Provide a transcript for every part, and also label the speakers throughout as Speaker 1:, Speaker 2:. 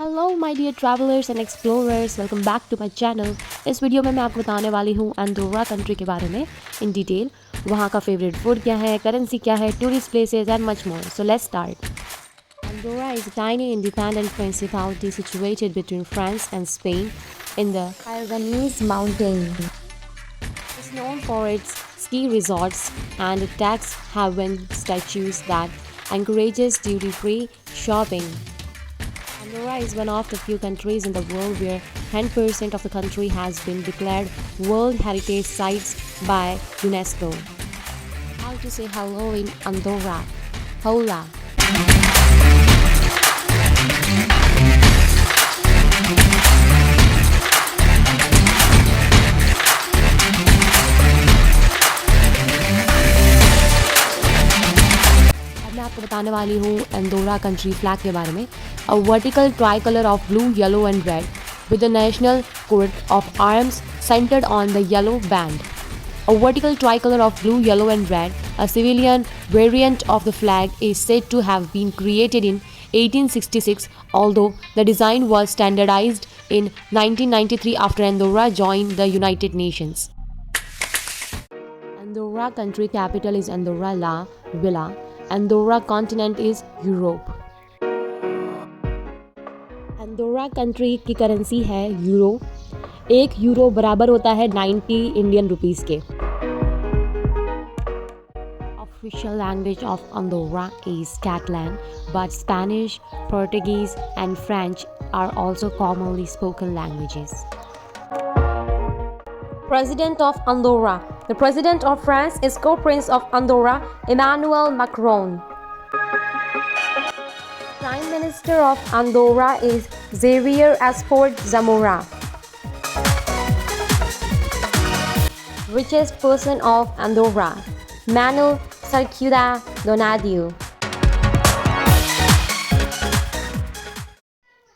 Speaker 1: Hello my dear travellers and explorers, welcome back to my channel. इस video में मैं आपको बताने वाली हूँ अंडोरा कंट्री के बारे में इन डिटेल। वहाँ का फेवरेट फूड क्या है, करेंसी क्या है, tourist places and much more. So let's start. Andorra is a tiny independent principality situated between France and Spain in the Pyrenees mountain. It's known for its ski resorts and tax haven statues that encourages duty-free shopping. Andorra is one of the few countries in the world where 10% of the country has been declared World Heritage Sites by UNESCO. How to say hello in Andorra? Hola. अब मैं आपको बताने वाली हूँ Andorra country flag के बारे में। A vertical tricolor of blue, yellow and red with the national coat of arms centered on the yellow band. A vertical tricolor of blue, yellow and red, a civilian variant of the flag, is said to have been created in 1866, although the design was standardized in 1993 after Andorra joined the United Nations. Andorra country capital is Andorra la Vella. Andorra continent is Europe. Andorra country की currency है euro. एक euro बराबर होता है 90 Indian rupees के। Official language of Andorra is Catalan, but Spanish, Portuguese and French are also commonly spoken languages. President of Andorra. The President of France is Co-Prince of Andorra, Emmanuel Macron. Prime Minister of Andorra is Xavier Esport Zamora. Richest person of Andorra, Manuel Sarcuda Donadio.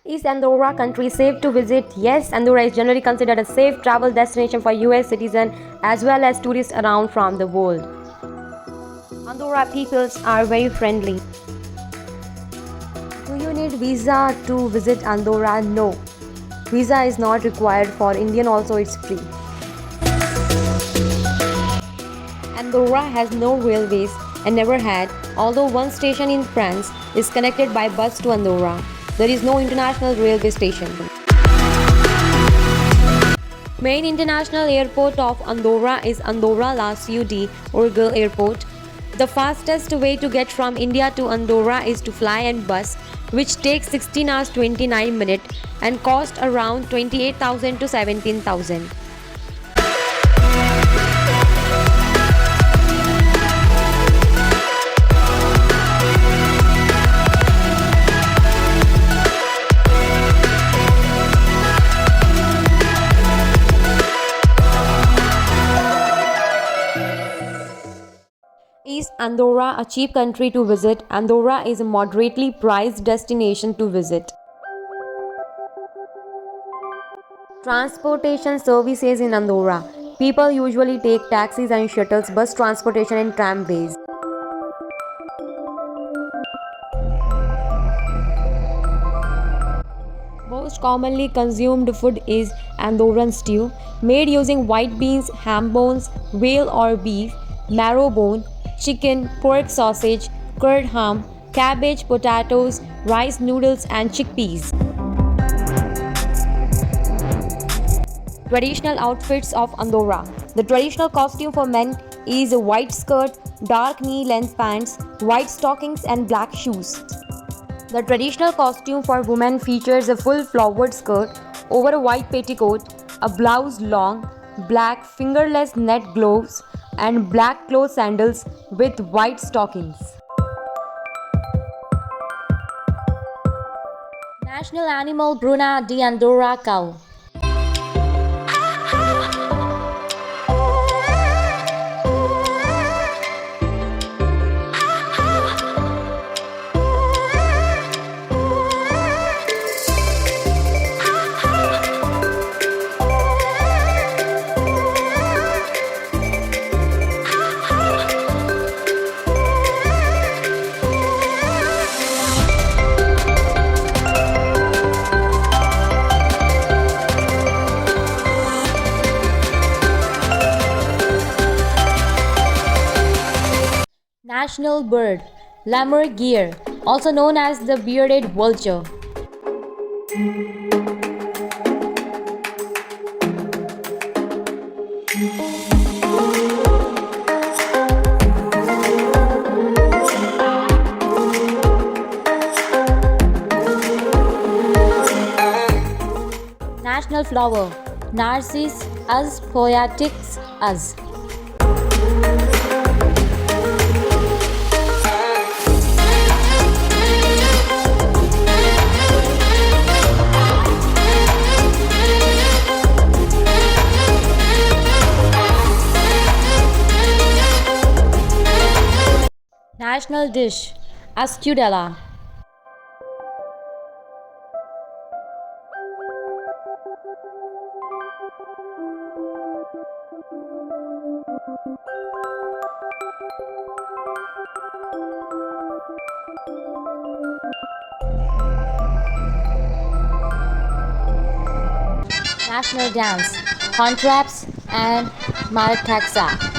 Speaker 1: Is Andorra country safe to visit? Yes, Andorra is generally considered a safe travel destination for US citizens as well as tourists around from the world. Andorra peoples are very friendly. Do you need visa to visit Andorra? No. Visa is not required for Indian, also it's free. Andorra has no railways and never had, although one station in France is connected by bus to Andorra. There is no international railway station. Main international airport of Andorra is Andorra La Ciutat Urgell Airport. The fastest way to get from India to Andorra is to fly and bus, which takes 16 hours 29 minutes and cost around 28,000 to 17,000. Is Andorra a cheap country to visit? Andorra is a moderately priced destination to visit. Transportation services in Andorra. People usually take taxis and shuttles, bus transportation and tramways. Most commonly consumed food is Andorran stew, made using white beans, ham bones, whale or beef, marrow bone, chicken, pork sausage, curd ham, cabbage, potatoes, rice noodles and chickpeas. Traditional outfits of Andorra. The traditional costume for men is a white skirt, dark knee-length pants, white stockings and black shoes. The traditional costume for women features a full flowered skirt over a white petticoat, a blouse long, black fingerless net gloves, and black cloth sandals with white stockings. National animal Bruna de Andorra cow.
Speaker 2: National bird, lemur gear, also known as the bearded vulture. National flower, Narcissus poeticus us. National dish, Ascudella. National dance, Contraps and Maritaxa.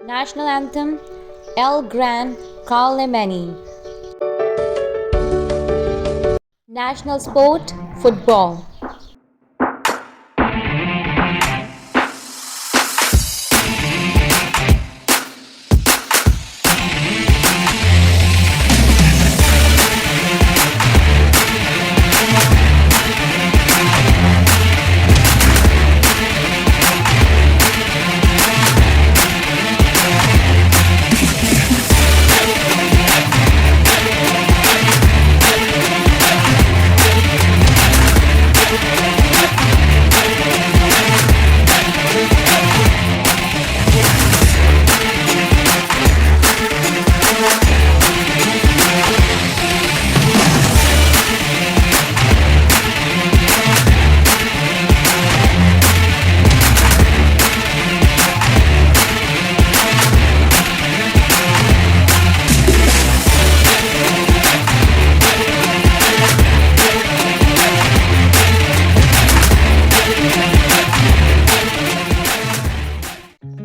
Speaker 2: National anthem, El Gran Carlemany. National sport, football.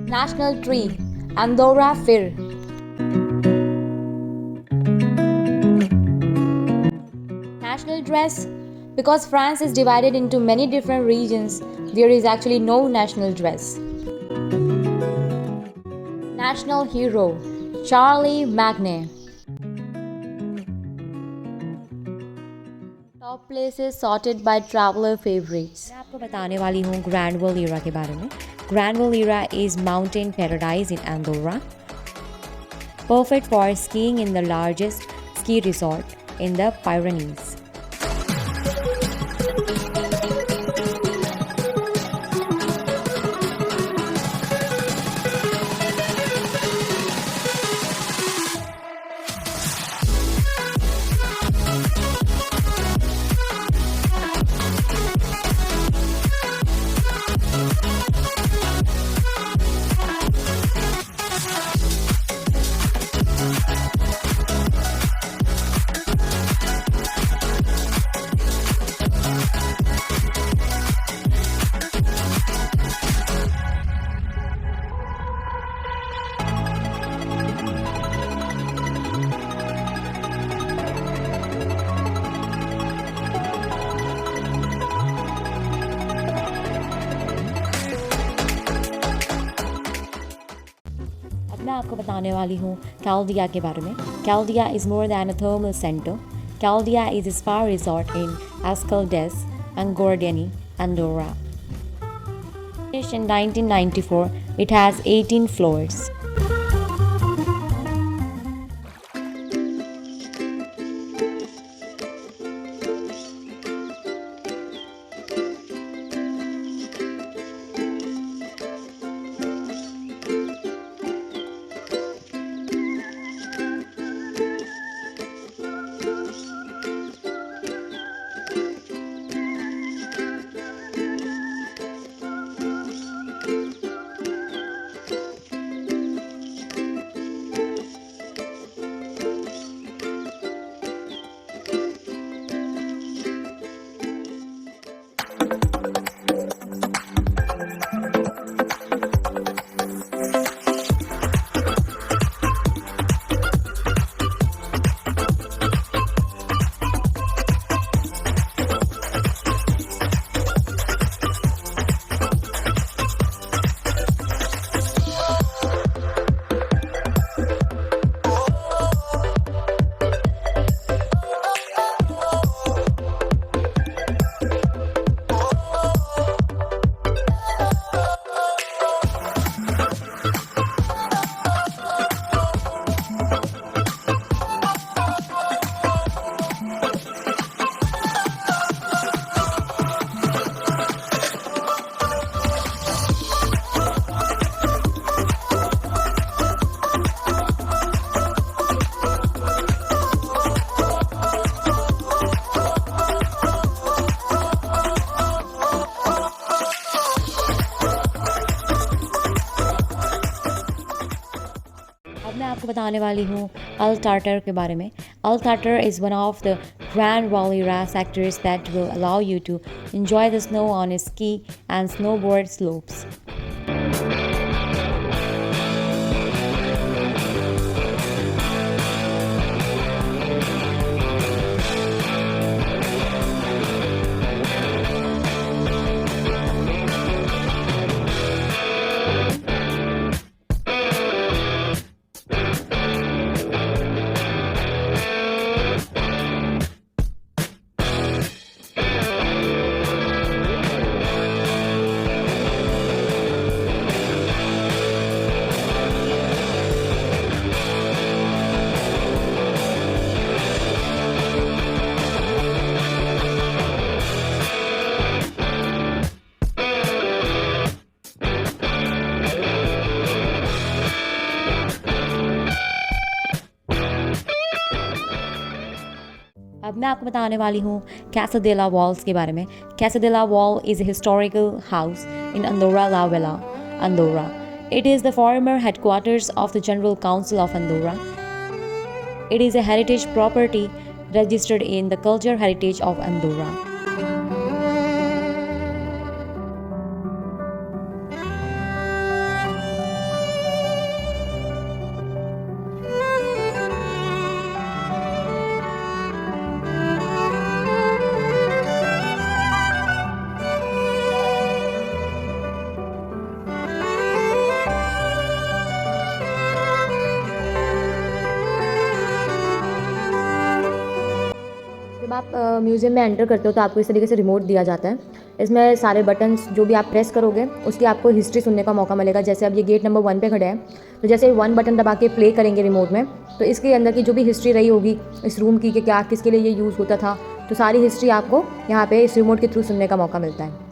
Speaker 2: National tree, Andorra fir. National dress, because France is divided into many different regions, there is actually no national dress. National hero, Charlie Magne. Top places sorted by traveler favorites.
Speaker 1: मैं आपको बताने वाली हूँ grand world Ira के बारे में. Grand World Era is mountain paradise in Andorra, perfect for skiing in the largest ski resort in the Pyrenees. मैं आपको बताने वाली हूँ कैल्डिया के बारे में। Caldea is more than a thermal centre. Caldea is a spa resort in Escaldes and Gordiani, Andorra. Finished in 1994, it has 18 floors. अब मैं आपको बताने वाली हूँ अल टार्टर के बारे में। El Tarter is one of the Grandvalira sectors that will allow you to enjoy the snow on ski and snowboard slopes. अब मैं आपको बताने वाली हूँ कैसाडेला वॉल्स के बारे में। Casa de la Vall is a historical house in Andorra la Vella, Andorra. It is the former headquarters of the General Council of Andorra. It is a heritage property registered in the Cultural Heritage of Andorra. जब आप museum में enter करते हो तो आपको इस तरीके से रिमोट दिया जाता है। इसमें सारे बटन्स जो भी आप प्रेस करोगे उसकी आपको हिस्ट्री सुनने का मौका मिलेगा। जैसे अब ये गेट नंबर 1 पे खड़े हैं, तो जैसे 1 बटन दबा के प्ले करेंगे रिमोट में, तो इसके अंदर की जो भी हिस्ट्री रही होगी इस रूम की कि क्या किसके लिए ये यूज़ होता था, तो सारी हिस्ट्री आपको यहाँ पे इस रिमोट के थ्रू सुनने का मौका मिलता है।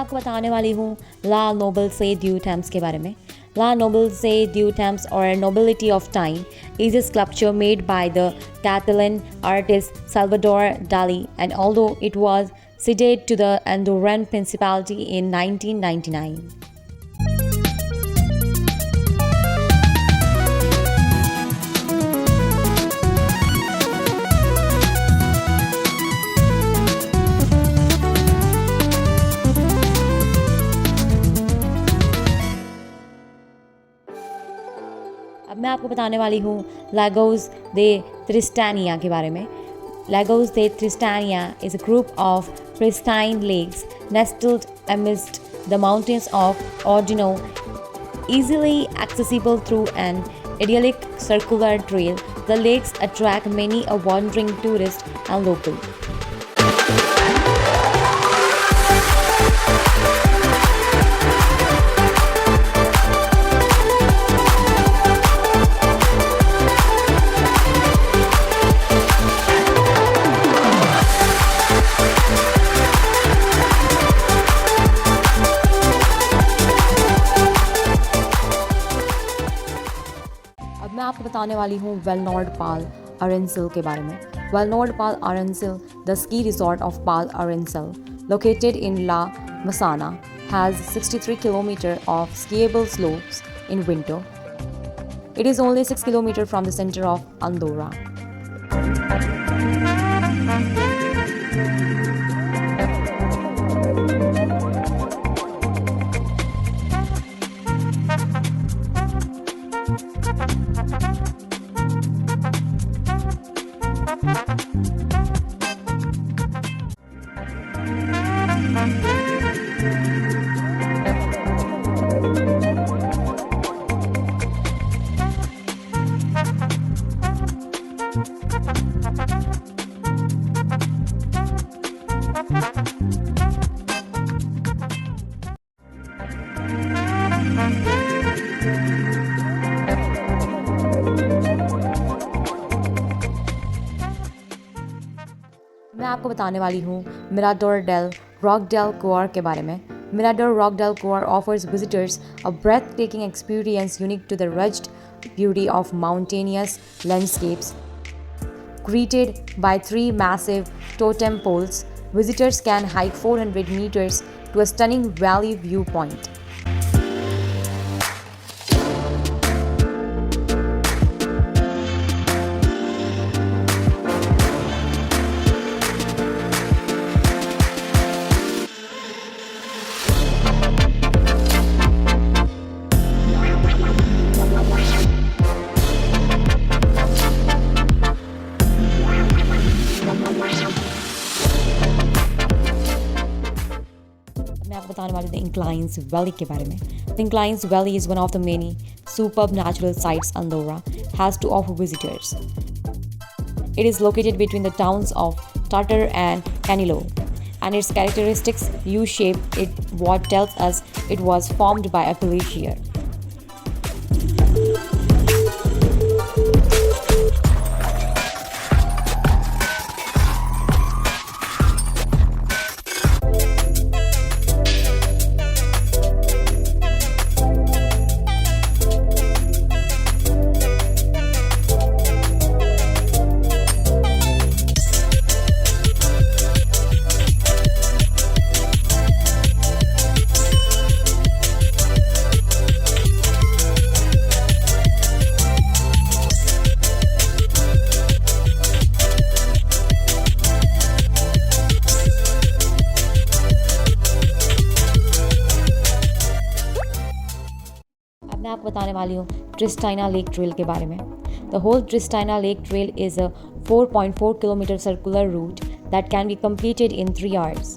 Speaker 2: मैं आपको बताने वाली हूँ ला नोबल से ड्यू टैम्स के बारे में. La Noble se Due Temps, or Nobility of Time, is a sculpture made by the Catalan artist Salvador Dali, and although it was ceded to the Andorran Principality in 1999. अब मैं आपको बताने वाली हूँ Lagos de Tristania के बारे में. Lagos de Tristania is a group of pristine lakes nestled amidst the mountains of Ordino, easily accessible through an idyllic circular trail. The lakes attract many a wandering tourist and local. अब मैं आपको बताने वाली हूँ वेलनोर्ड Pal अरेंसिल के बारे में. Vallnord Pal Arinsal, the ski resort of Pal Arinsal, located in La Massana, has 63 kilometers of skiable slopes in winter. It is only 6 kilometers from the center of Andorra. मैं आपको बताने वाली हूँ मिराडोर डेल रॉक डेल कोर के बारे में. Mirador Rock del Cor offers visitors a breathtaking experience unique to the rugged beauty of mountainous landscapes. Greeted by 3 massive totem poles, visitors can hike 400 meters to a stunning valley viewpoint. मैं आपको बताने वाली हूँ Inclines Valley के बारे में. The Inclines Valley is one of the many superb natural sights Andorra has to offer visitors. It is located between the towns of Tartar and Canillo, and its characteristics U-shape it what tells us it was formed by a glacier. मैं आपको बताने वाली हूँ ट्रिस्टाइना lake trail के बारे में. The whole Tristaina lake trail is a 4.4 kilometre circular route that can be completed in 3 hours.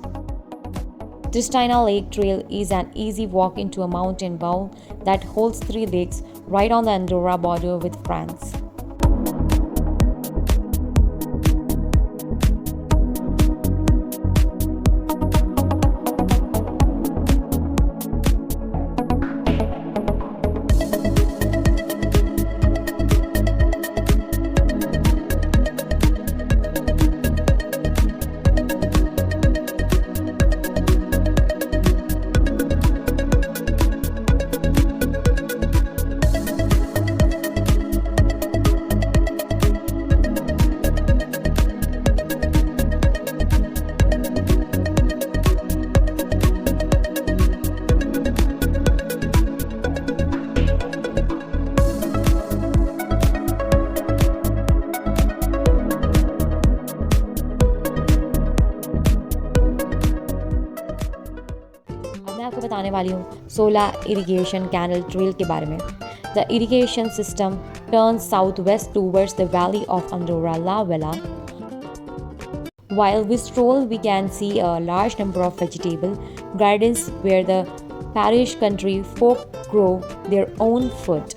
Speaker 2: Tristina Lake Trail is an easy walk into a mountain bowl that holds 3 lakes right on the Andorra border with France. वाली हूँ solar irrigation canal trail के बारे में। The irrigation system turns south west towards the valley of Andorra la Vella. While we stroll, we can see a large number of vegetable gardens where the parish country folk grow their own food.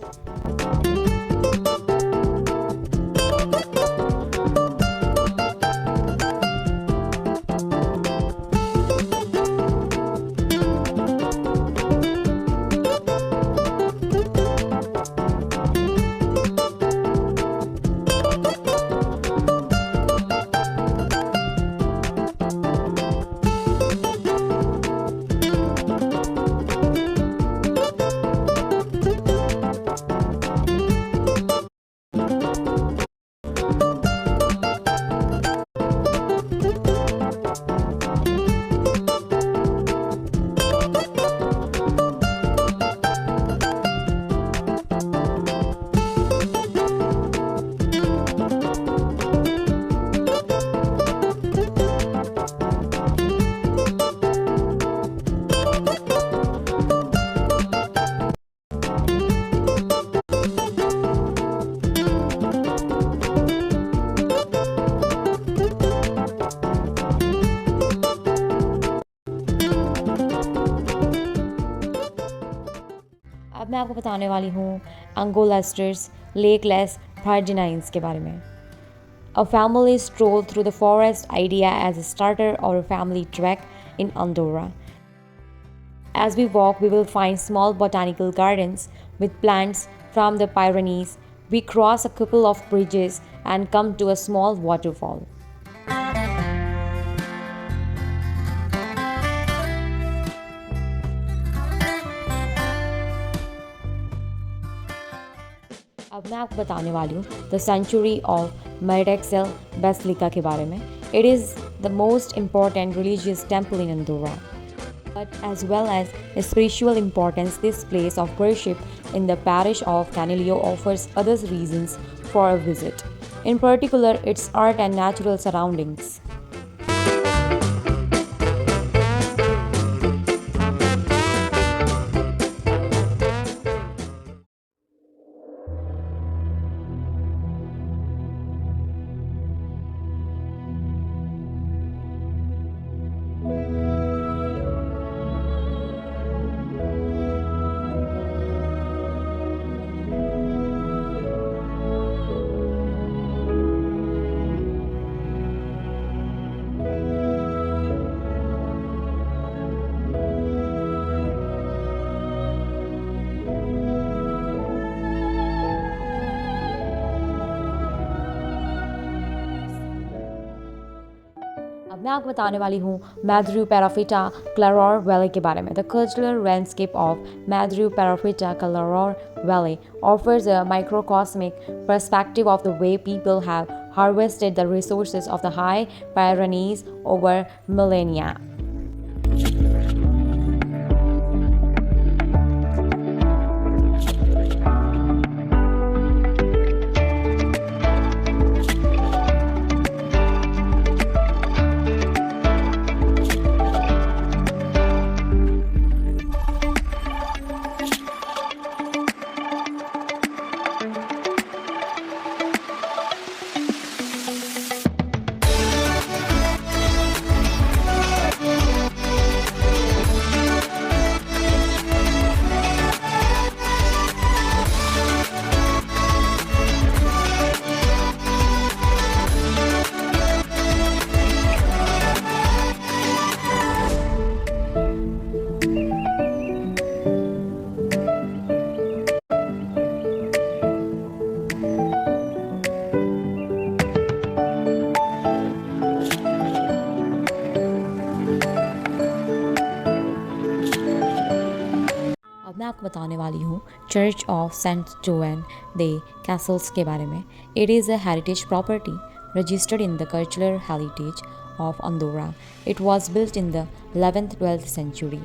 Speaker 2: अब मैं आपको बताने वाली हूँ अंगोलास्टर्स लेकलेस फार्जिनाइंस के बारे में. A family stroll through the forest idea as a starter or a family trek in Andorra. As we walk, we will find small botanical gardens with plants from the Pyrenees. We cross a couple of bridges and come to a small waterfall. अब मैं आपको बताने वाली हूँ the century of मेडेक्सेल basilica के बारे में. It is the most important religious temple in Andorra. But as well as a spiritual importance, this place of worship in the parish of Canileo offers other reasons for a visit. In particular, its art and natural surroundings. अब मैं आपको बताने वाली हूँ मैद्रू Perafita Claror valley के बारे में. The cultural landscape of Madriu Perafita Claror valley offers a microcosmic perspective of the way people have harvested the resources of the High Pyrenees over millennia. अब मैं आपको बताने वाली हूँ church of Saint Joan de Caselles के बारे में. It is a heritage property registered in the cultural heritage of Andorra. It was built in the 11th-12th century.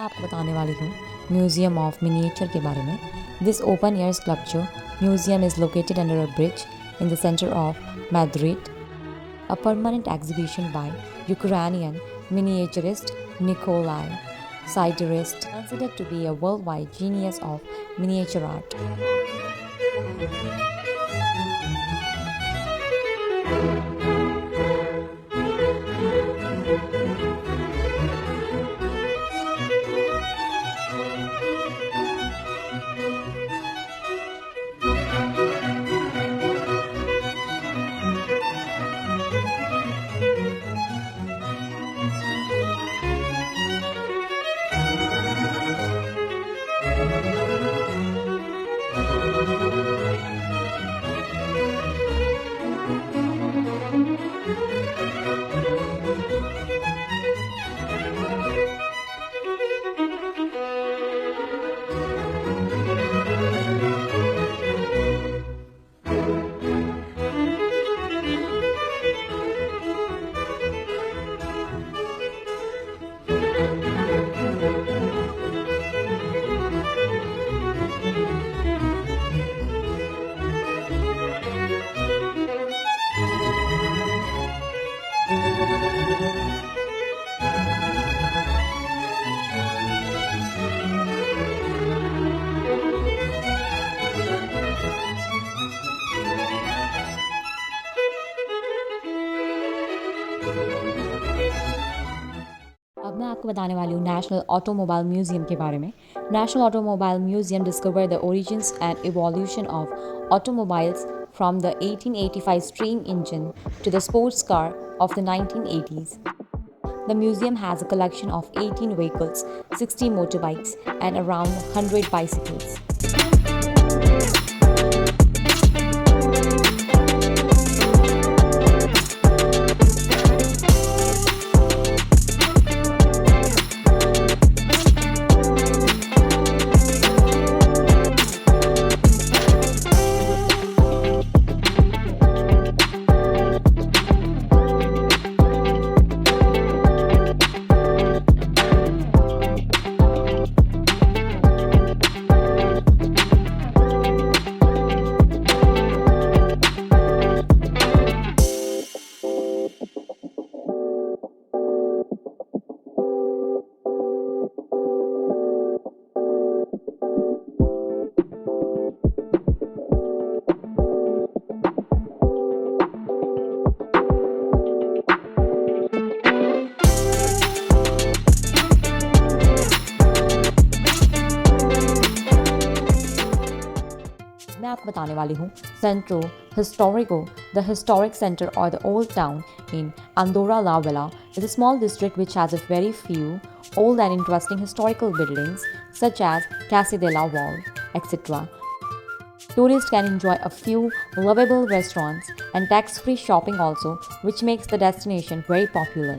Speaker 2: आपको बताने वाली हूँ म्यूजियम ऑफ मिनिएचर के बारे में। This open air sculpture museum is located under a bridge in the centre of Madrid. A permanent exhibition by Ukrainian miniaturist Nikolai Siderist, considered to be a worldwide genius of miniature art. अब मैं आपको बताने वाली हूँ national automobile museum के बारे में. National automobile museum discover the origins and evolution of automobiles from the 1885 steam engine to the sports car of the 1980s. The museum has a collection of 18 vehicles, 60 motorbikes, and around 100 bicycles. मैं आपको बताने वाली हूँ सेंट्रो हिस्टोरिको. The historic centre और the old town in Andora ला वेला is a small district which has a very few old and interesting historical buildings such as Casa de la Wall, etc. Tourists can enjoy a few lovable restaurants and tax-free shopping also, which makes the destination very popular.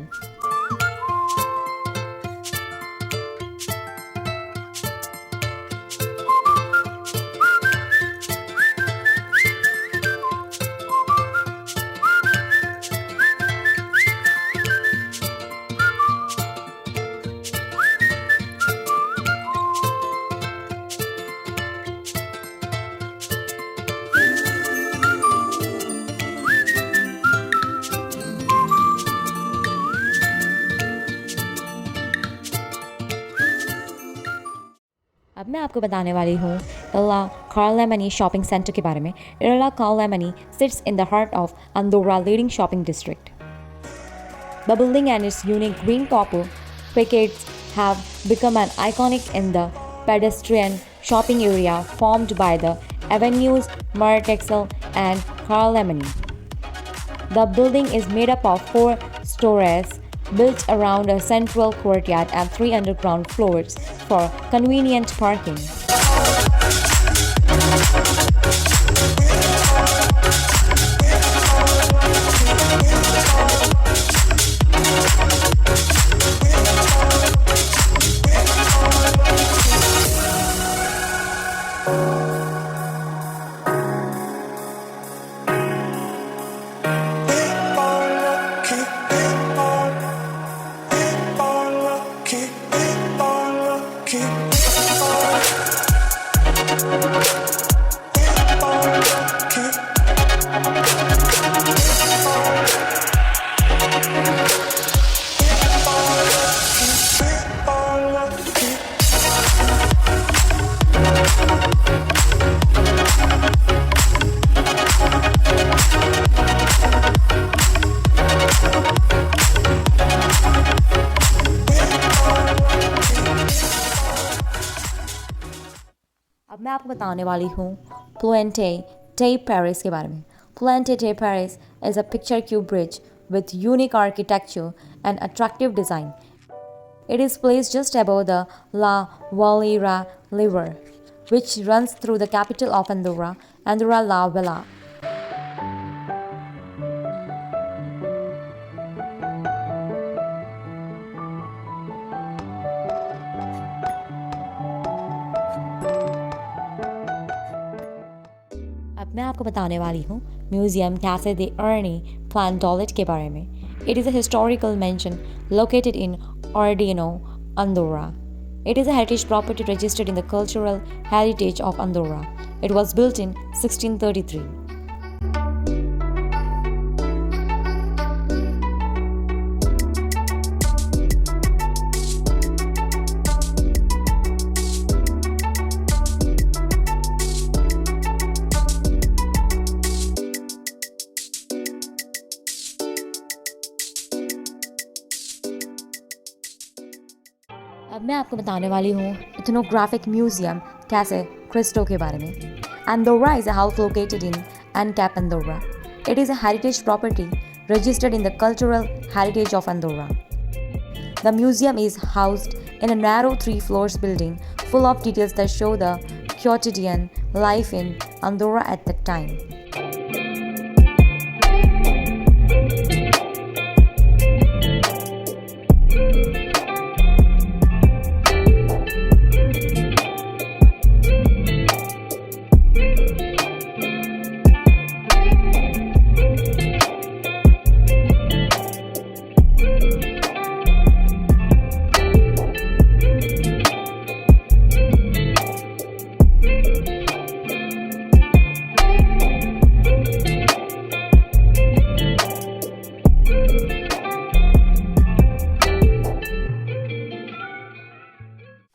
Speaker 2: अब मैं आपको बताने वाली हूँ इला कार्लेमनी shopping centre के बारे में. इला कार्लेमनी sits in the heart of Andorra leading shopping district. The building and its unique green copper facades have become an iconic in the pedestrian shopping area formed by the avenues Martexel and Carlemany. The building is made up of 4 stories built around a central courtyard and 3 underground floors for convenient parking. मैं आपको बताने वाली हूँ Puente de Paris के बारे में। Puente de Paris is a picture cube bridge with unique architecture and attractive design. It is placed just above the La Valira River, which runs through the capital of Andorra, Andorra la Vella. अब मैं आपको बताने वाली हूँ museum कैसे दे अर्नी प्लांटोलेट के बारे में। It is a historical mention located in Ordino, Andorra. It is a heritage property registered in the Cultural Heritage of Andorra. It was built in 1633. अब मैं आपको बताने वाली हूँ इथनोग्राफिक म्यूजियम कैसे क्रिस्टो के बारे में। Andorra is a house located in Ancap, Andorra. It is a heritage property registered in the Cultural Heritage of Andorra. The museum is housed in a narrow 3 floors building full of details that show the quotidian life in Andorra at that time.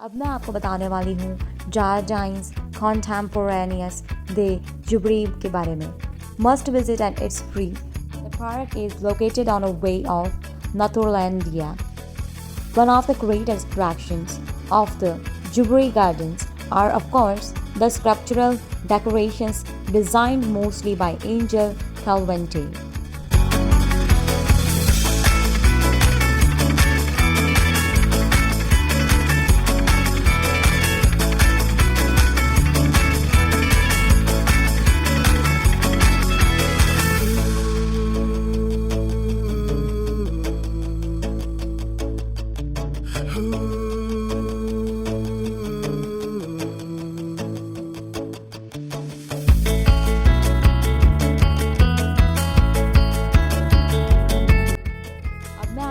Speaker 2: अब मैं आपको बताने वाली हूँ जार्डाइन्स कॉन्टेम्पोरेनियस दे जुब्रीब के बारे में। Must visit at its free. The park is located on a way of Naturlandia. One of the greatest attractions of the Jubilee Gardens are, of course, the sculptural decorations designed mostly by Angel Calvente.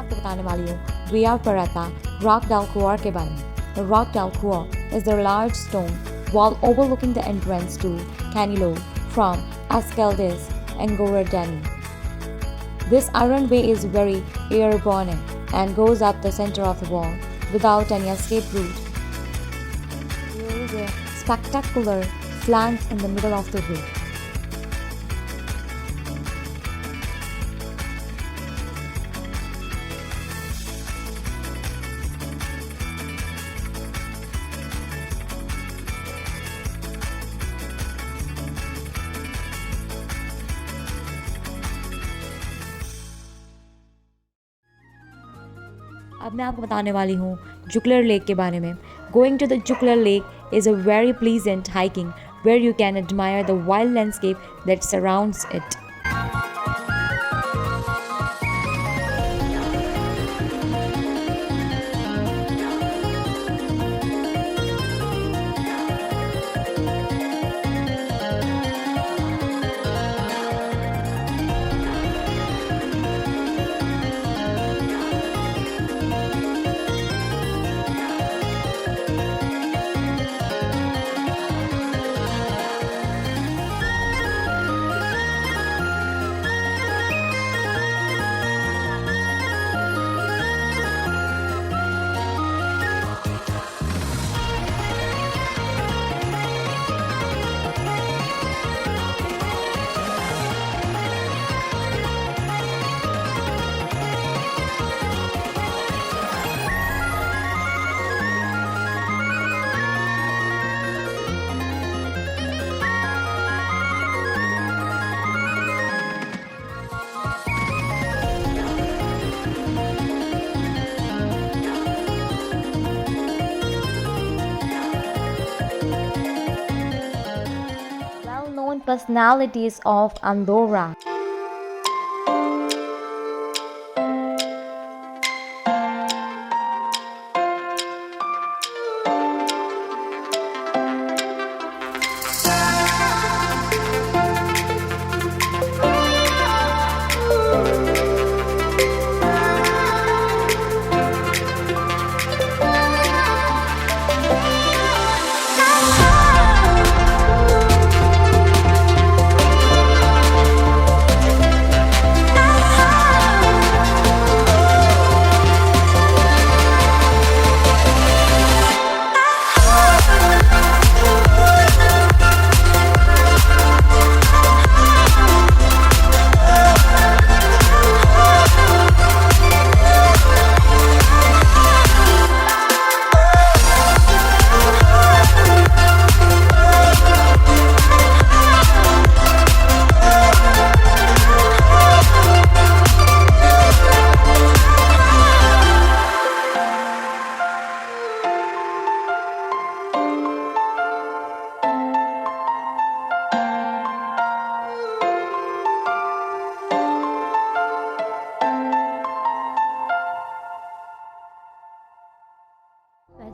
Speaker 2: बताने वाली हूँ Via Ferrata Rock del Cuor के बारे में। The Rock del Cuor is the large stone wall overlooking the entrance to Canilo from Ascaldes and Goradani. This iron way is very airborne and goes up the center of the wall without any escape route. There is a spectacular flank in the middle of the way. अब मैं आपको बताने वाली हूँ जुकलर lake के बारे में। Going to the Jugular Lake is a very pleasant hiking where you can admire the wild landscape that surrounds it. personalities of Andorra.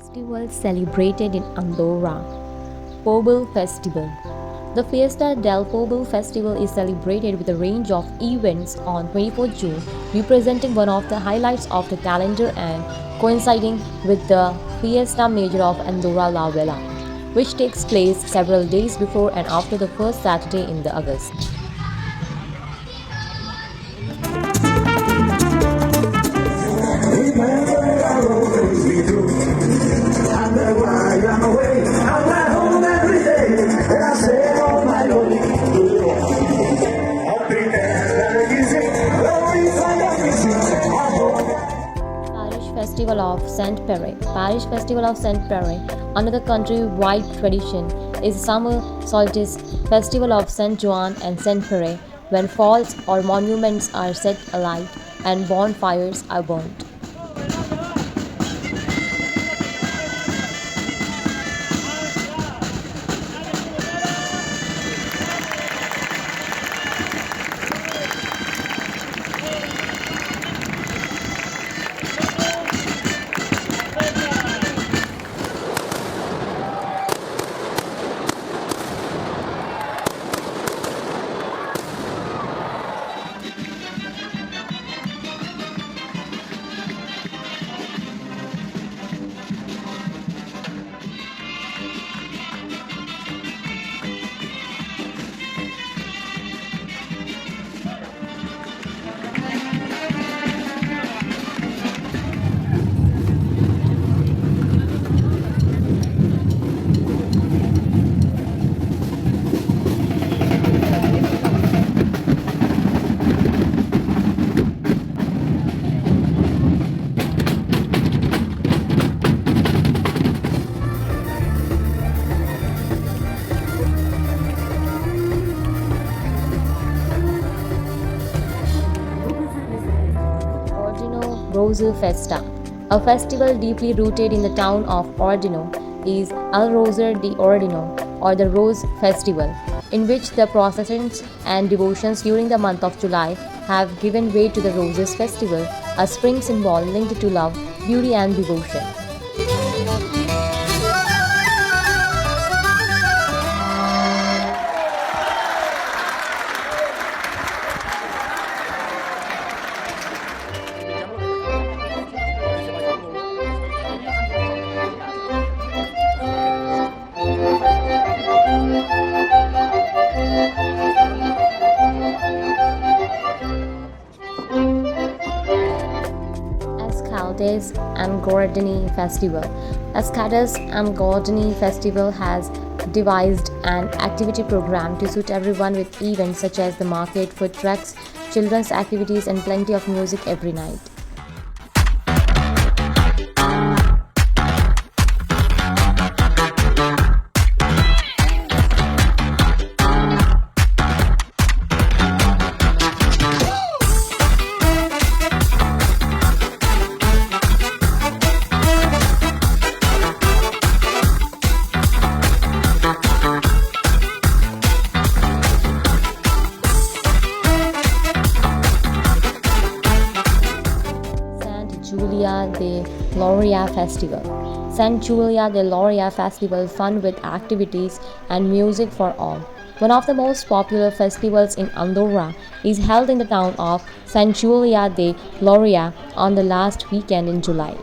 Speaker 2: Festival celebrated in Andorra. Pobal Festival. The Fiesta del Pobal Festival is celebrated with a range of events on 24 June, representing one of the highlights of the calendar and coinciding with the Fiesta Major of Andorra la Vella, which takes place several days before and after the first Saturday in the August. Festival of Saint Pere. Parish Festival of Saint Pere, another country-wide tradition, is a summer solstice festival of Saint Joan and Saint Pere, when falls or monuments are set alight and bonfires are burnt. Roser Festa. A festival deeply rooted in the town of Ordino is El Roser de Ordino, or the Rose Festival, in which the processions and devotions during the month of July have given way to the Roses Festival, a spring symbol linked to love, beauty and devotion. Ascaldes and Gordini Festival. Ascaldes and Gordini Festival has devised an activity program to suit everyone with events such as the market, food trucks, children's activities and plenty of music every night. Julia de Loria Festival. San Julia de Loria Festival, fun with activities and music for all. One of the most popular festivals in Andorra is held in the town of San Julia de Loria on the last weekend in July.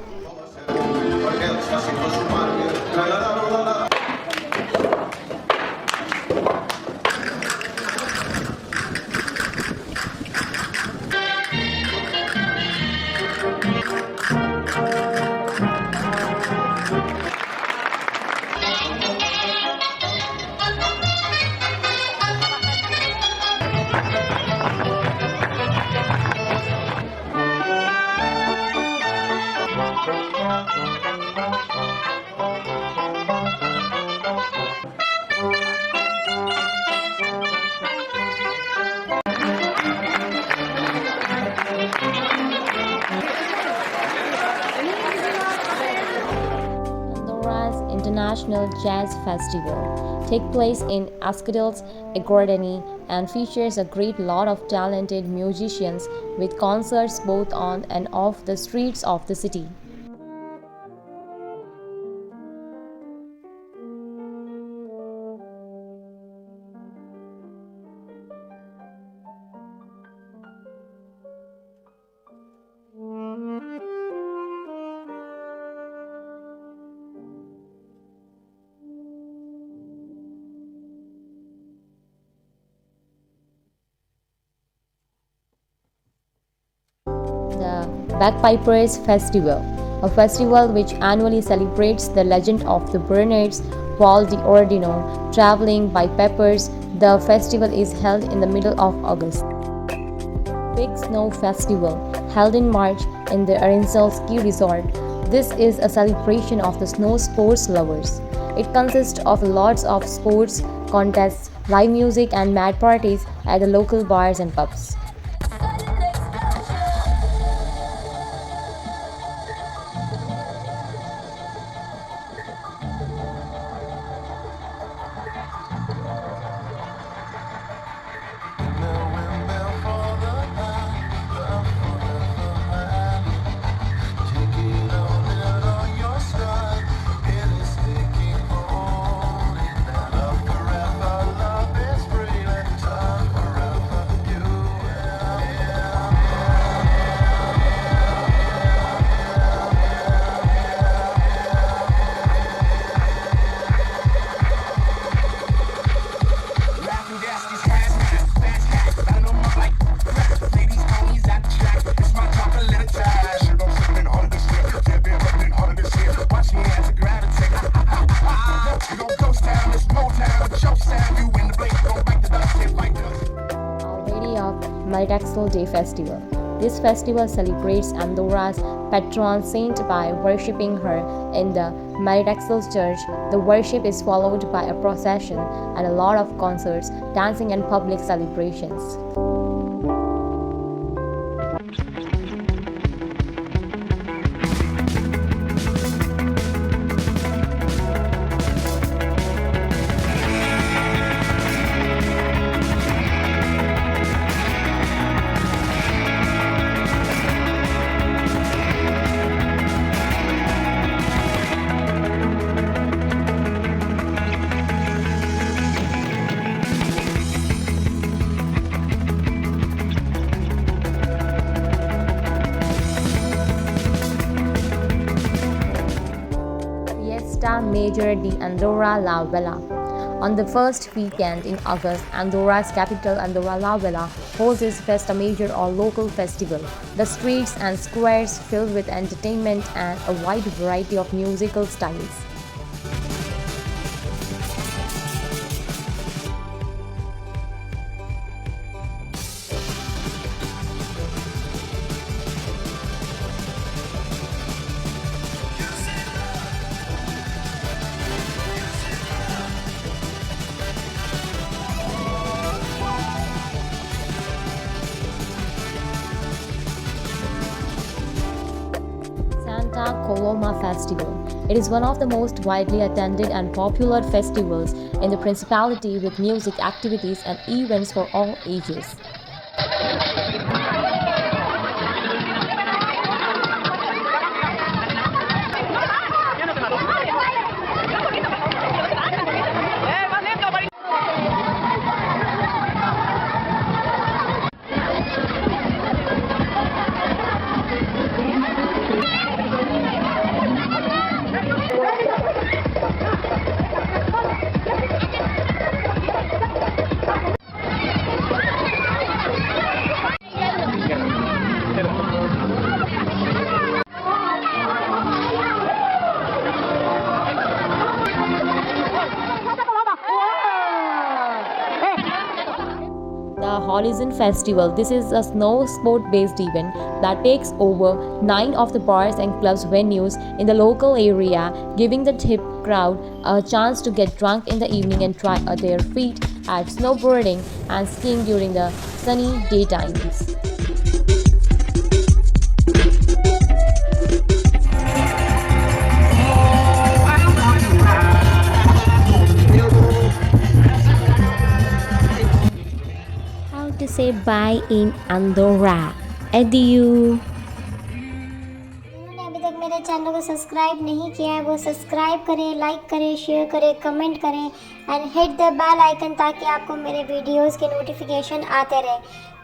Speaker 2: Andorra's International Jazz Festival takes place in Ascadels, Egordany, and features a great lot of talented musicians with concerts both on and off the streets of the city. The Bagpipers Festival, a festival which annually celebrates the legend of the Bernards Val di Ordino traveling by peppers. The festival is held in the middle of August. Big Snow Festival, held in March in the Arinsal Ski Resort. This is a celebration of the snow sports lovers. It consists of lots of sports, contests, live music, and mad parties at the local bars and pubs. Maridaxal Day Festival. This festival celebrates Andorra's patron saint by worshipping her in the Maridaxal Church. The worship is followed by a procession and a lot of concerts, dancing, and public celebrations. Fiesta Major de Andorra la Vella. On the first weekend in August, Andorra's capital, Andorra la Vella, holds its Festa Major or local festival. The streets and squares filled with entertainment and a wide variety of musical styles. Santa Coloma Festival. It is one of the most widely attended and popular festivals in the Principality, with music, activities, and events for all ages. Horizon Festival. This is a snow sport based event that takes over 9 of the bars and clubs venues in the local area, giving the hip crowd a chance to get drunk in the evening and try their feet at snowboarding and skiing during the sunny daytimes. How to say bye in Andorra? Adieu.
Speaker 3: जिन्होंने अभी तक मेरे channel को subscribe नहीं किया है वो subscribe करें, लाइक करें, शेयर करें, कमेंट करें and hit the bell icon ताकि आपको मेरे वीडियोस के नोटिफिकेशन आते रहे।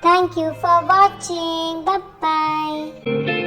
Speaker 3: Thank you for watching, bye bye.